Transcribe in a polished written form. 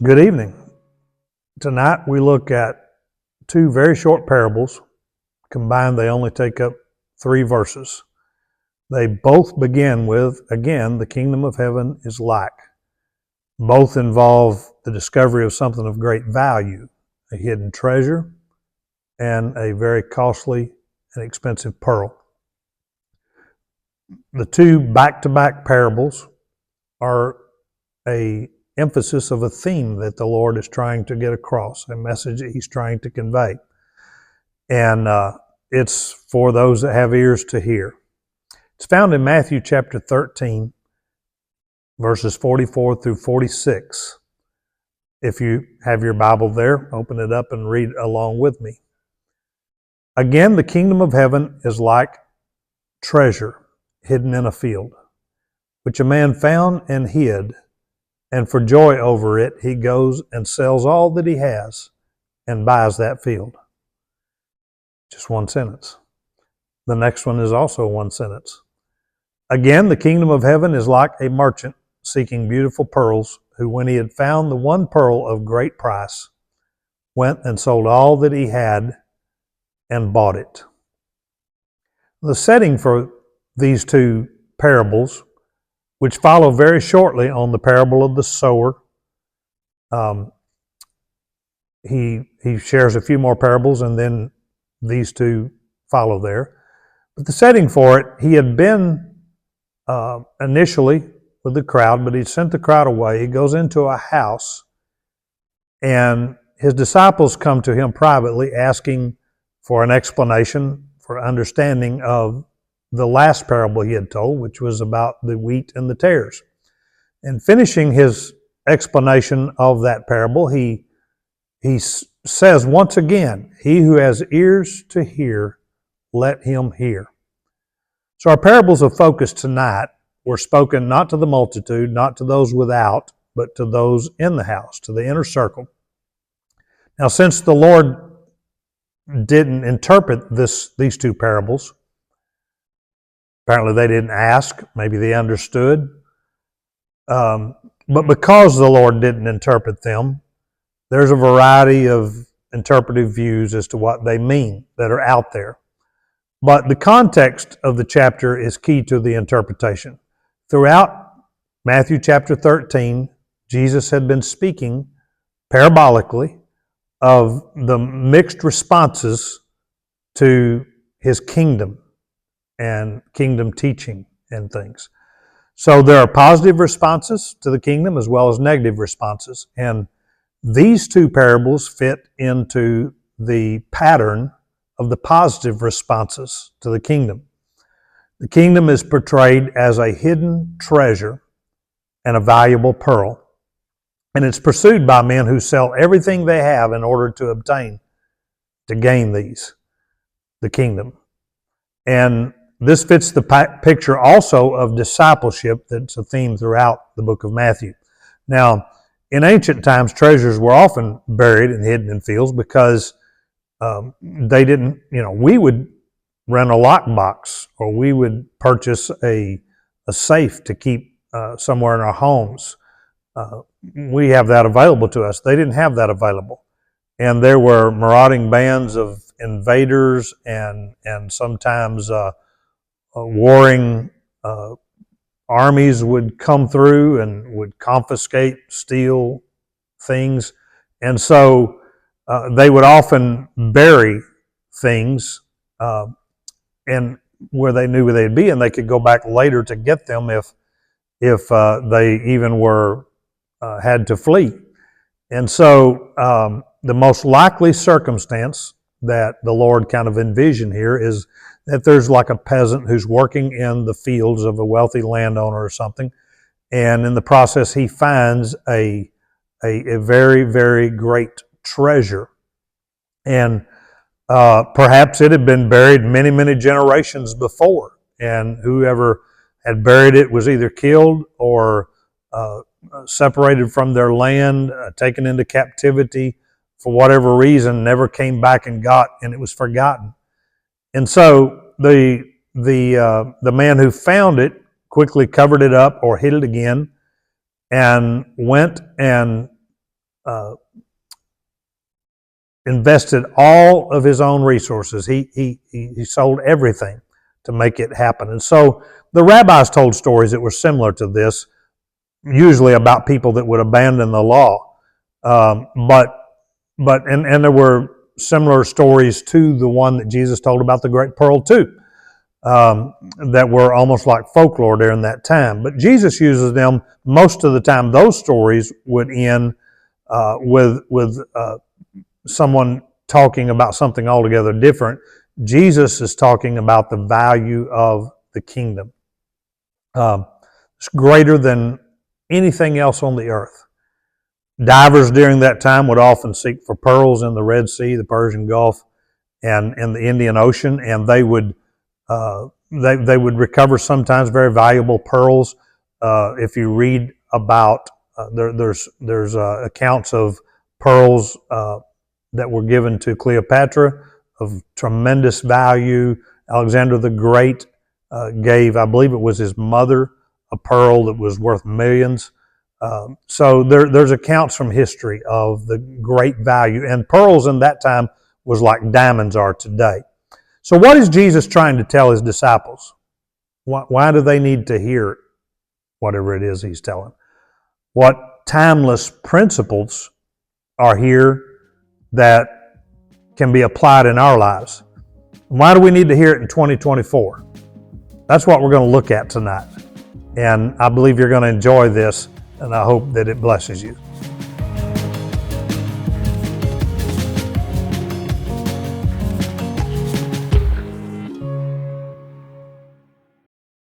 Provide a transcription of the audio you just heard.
Good evening. Tonight we look at two very short parables. Combined, they only take up 3 verses. They both begin with, again, the kingdom of heaven is like. Both involve the discovery of something of great value, a hidden treasure, and a very costly and expensive pearl. The two back-to-back parables are a emphasis of a theme that the Lord is trying to get across, a message that He's trying to convey. And it's for those that have ears to hear. It's found in Matthew chapter 13, verses 44 through 46. If you have your Bible there, open it up and read along with me. Again, the kingdom of heaven is like treasure hidden in a field, which a man found and hid, and for joy over it, he goes and sells all that he has and buys that field. Just one sentence. The next one is also one sentence. Again, the kingdom of heaven is like a merchant seeking beautiful pearls, who, when he had found the one pearl of great price, went and sold all that he had and bought it. The setting for these two parables, which follow very shortly on the parable of the sower. He shares a few more parables, and then these two follow there. But the setting for it, he had been initially with the crowd, but he sent the crowd away. He goes into a house, and his disciples come to him privately asking for an explanation, for understanding of the last parable he had told, which was about the wheat and the tares. And finishing his explanation of that parable, he says once again, "He who has ears to hear, let him hear." So our parables of focus tonight were spoken not to the multitude, not to those without, but to those in the house, to the inner circle. Now, since the Lord didn't interpret these two parables, apparently they didn't ask, maybe they understood. But because the Lord didn't interpret them, there's a variety of interpretive views as to what they mean that are out there. But the context of the chapter is key to the interpretation. Throughout Matthew chapter 13, Jesus had been speaking parabolically of the mixed responses to His kingdom and kingdom teaching and things. So there are positive responses to the kingdom as well as negative responses. And these two parables fit into the pattern of the positive responses to the kingdom. The kingdom is portrayed as a hidden treasure and a valuable pearl. And it's pursued by men who sell everything they have in order to gain the kingdom. And this fits the picture also of discipleship that's a theme throughout the book of Matthew. Now, in ancient times, treasures were often buried and hidden in fields because they didn't, we would rent a lockbox, or we would purchase a safe to keep somewhere in our homes. We have that available to us. They didn't have that available. And there were marauding bands of invaders and sometimes warring armies would come through and would confiscate, steal things. And so they would often bury things and where they knew where they'd be, and they could go back later to get them if they even were had to flee. And so the most likely circumstance that the Lord kind of envisioned here is that there's like a peasant who's working in the fields of a wealthy landowner or something, and in the process he finds a very, very great treasure. And perhaps it had been buried many, many generations before, and whoever had buried it was either killed or separated from their land, taken into captivity for whatever reason, never came back and it was forgotten. And so the man who found it quickly covered it up or hid it again, and went and invested all of his own resources. He sold everything to make it happen. And so the rabbis told stories that were similar to this, usually about people that would abandon the law. But there were similar stories to the one that Jesus told about the great pearl too, that were almost like folklore during that time. But Jesus uses them most of the time. Those stories would end with someone talking about something altogether different. Jesus is talking about the value of the kingdom. It's greater than anything else on the earth. Divers during that time would often seek for pearls in the Red Sea, the Persian Gulf, and in the Indian Ocean, and they would recover sometimes very valuable pearls. If you read about there's accounts of pearls that were given to Cleopatra of tremendous value. Alexander the Great gave, I believe it was his mother, a pearl that was worth millions. So there's accounts from history of the great value, and pearls in that time was like diamonds are today. So what is Jesus trying to tell his disciples? Why do they need to hear whatever it is he's telling? What timeless principles are here that can be applied in our lives? Why do we need to hear it in 2024? That's what we're going to look at tonight. And I believe you're going to enjoy this, and I hope that it blesses you.